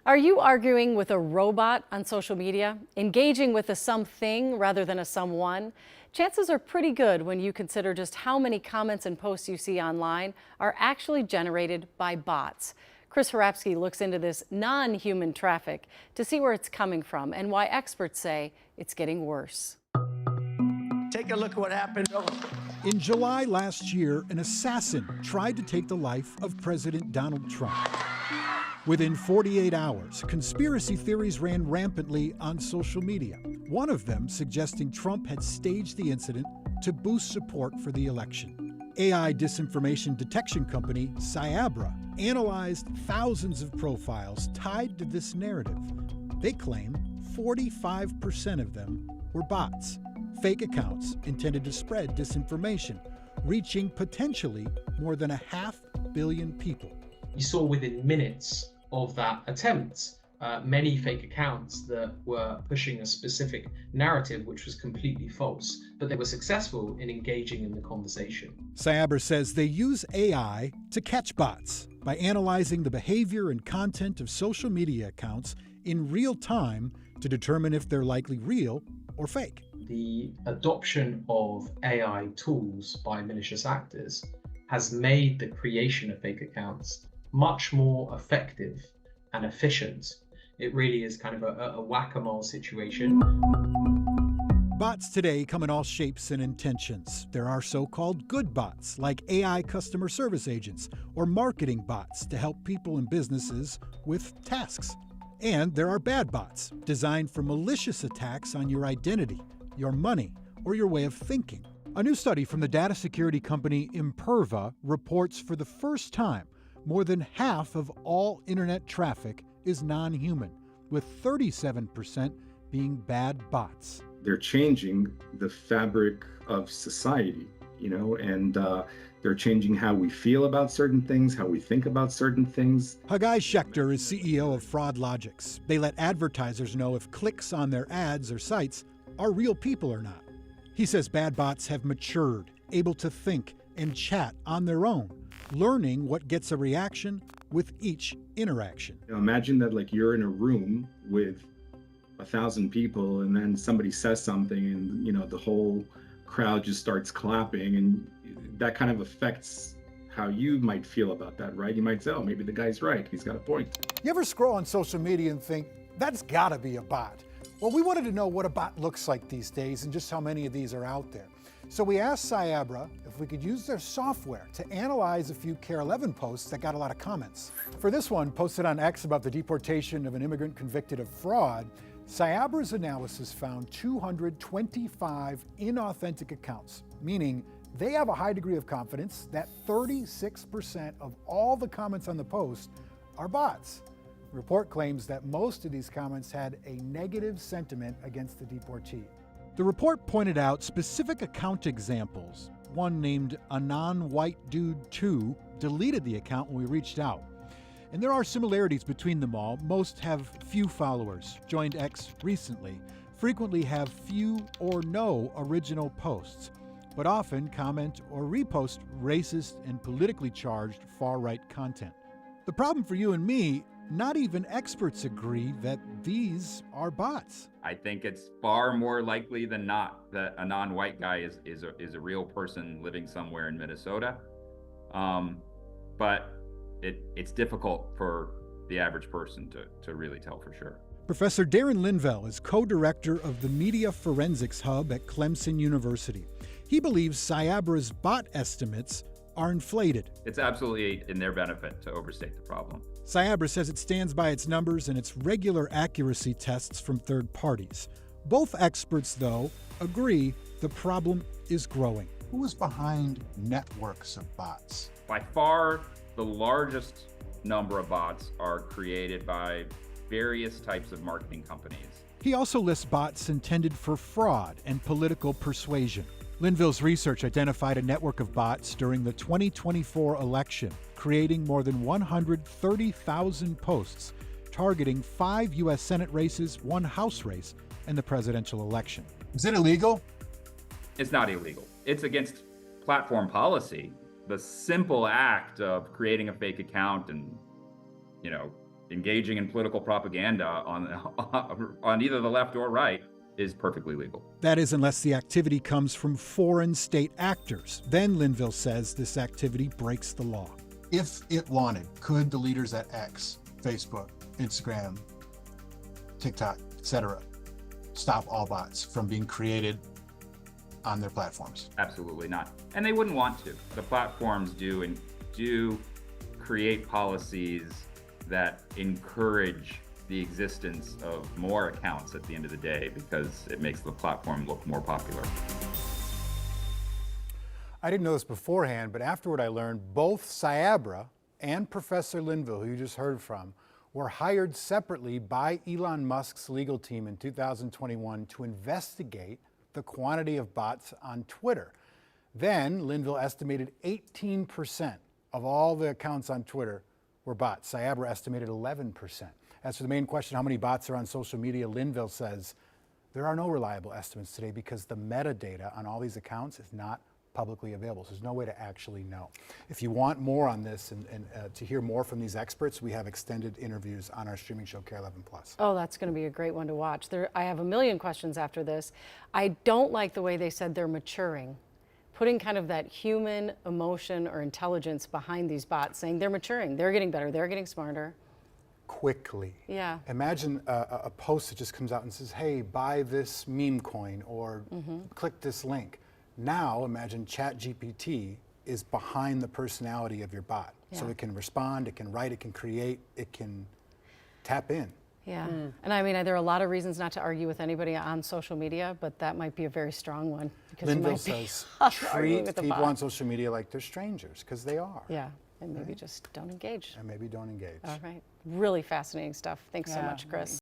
Are you arguing with a robot on social media? Engaging with a something rather than a someone? Chances are pretty good when you consider just how many comments and posts you see online are actually generated by bots. Chris Harapsky looks into this non-human traffic to see where it's coming from and why experts say it's getting worse. Take a look at what happened. In July last year, an assassin tried to take the life of President Donald Trump. Within 48 hours, conspiracy theories ran rampantly on social media, one of them suggesting Trump had staged the incident to boost support for the election. AI disinformation detection company Cyabra analyzed thousands of profiles tied to this narrative. They claim 45% of them were bots, fake accounts intended to spread disinformation, reaching potentially more than 500 million people. You saw within minutes of that attempt many fake accounts that were pushing a specific narrative which was completely false, but they were successful in engaging in the conversation. Cyabra says they use AI to catch bots by analyzing the behavior and content of social media accounts in real time to determine if they're likely real or fake. The adoption of AI tools by malicious actors has made the creation of fake accounts much more effective and efficient. It really is kind of a whack-a-mole situation. Bots today come in all shapes and intentions. There are so-called good bots, like AI customer service agents, or marketing bots to help people and businesses with tasks. And there are bad bots, designed for malicious attacks on your identity, your money, or your way of thinking. A new study from the data security company Imperva reports for the first time more than half of all internet traffic is non-human, with 37% being bad bots. They're changing the fabric of society, and they're changing how we feel about certain things, how we think about certain things. Hagai Schechter is CEO of FraudLogix. They let advertisers know if clicks on their ads or sites are real people or not. He says bad bots have matured, able to think and chat on their own, learning what gets a reaction with each interaction. Imagine that you're in a room with 1,000 people and then somebody says something and the whole crowd just starts clapping, and that kind of affects how you might feel about that, right? You might say, oh, maybe the guy's right, he's got a point. You ever scroll on social media and think, that's gotta be a bot? Well, we wanted to know what a bot looks like these days and just how many of these are out there. So we asked Cyabra if we could use their software to analyze a few KARE 11 posts that got a lot of comments. For this one, posted on X about the deportation of an immigrant convicted of fraud, Cyabra's analysis found 225 inauthentic accounts, meaning they have a high degree of confidence that 36% of all the comments on the post are bots. The report claims that most of these comments had a negative sentiment against the deportee. The report pointed out specific account examples. One named Anon White Dude 2 deleted the account when we reached out. And there are similarities between them all. Most have few followers, joined X recently, frequently have few or no original posts, but often comment or repost racist and politically charged far-right content. The problem for you and me, not even experts agree that these are bots. I think it's far more likely than not that a non-white guy is a real person living somewhere in Minnesota. But it's difficult for the average person to really tell for sure. Professor Darren Linville is co-director of the Media Forensics Hub at Clemson University. He believes Cyabra's bot estimates are inflated. It's absolutely in their benefit to overstate the problem. Cyabra says it stands by its numbers and its regular accuracy tests from third parties. Both experts, though, agree the problem is growing. Who is behind networks of bots? By far, the largest number of bots are created by various types of marketing companies. He also lists bots intended for fraud and political persuasion. Linville's research identified a network of bots during the 2024 election, creating more than 130,000 posts, targeting 5 U.S. Senate races, 1 House race, and the presidential election. Is it illegal? It's not illegal. It's against platform policy. The simple act of creating a fake account and, engaging in political propaganda on either the left or right is perfectly legal. That is, unless the activity comes from foreign state actors. Then Linville says this activity breaks the law. If it wanted, could the leaders at X, Facebook, Instagram, TikTok, etc., stop all bots from being created on their platforms? Absolutely not. And they wouldn't want to. The platforms do create policies that encourage the existence of more accounts at the end of the day because it makes the platform look more popular. I didn't know this beforehand, but afterward I learned both Cyabra and Professor Linville, who you just heard from, were hired separately by Elon Musk's legal team in 2021 to investigate the quantity of bots on Twitter. Then Linville estimated 18% of all the accounts on Twitter were bots. Cyabra estimated 11%. As for the main question, how many bots are on social media, Linville says there are no reliable estimates today because the metadata on all these accounts is not publicly available. So there's no way to actually know. If you want more on this and to hear more from these experts, we have extended interviews on our streaming show, KARE 11 Plus. Oh, that's going to be a great one to watch. I have a million questions after this. I don't like the way they said they're maturing. Putting kind of that human emotion or intelligence behind these bots, saying they're maturing, they're getting better, they're getting smarter. Quickly. Yeah. Imagine a post that just comes out and says, hey, buy this meme coin or click this link. Now imagine ChatGPT is behind the personality of your bot. So Yeah. it can respond, it can write, it can create, it can tap in. Yeah. And I mean, there are a lot of reasons not to argue with anybody on social media, but that might be a very strong one. Because Linville you might be says, arguing treat with a people bot. on social media like they're strangers, because they are. Yeah. And maybe just don't engage. And maybe don't engage. All right. Really fascinating stuff. Thanks so much, Chris.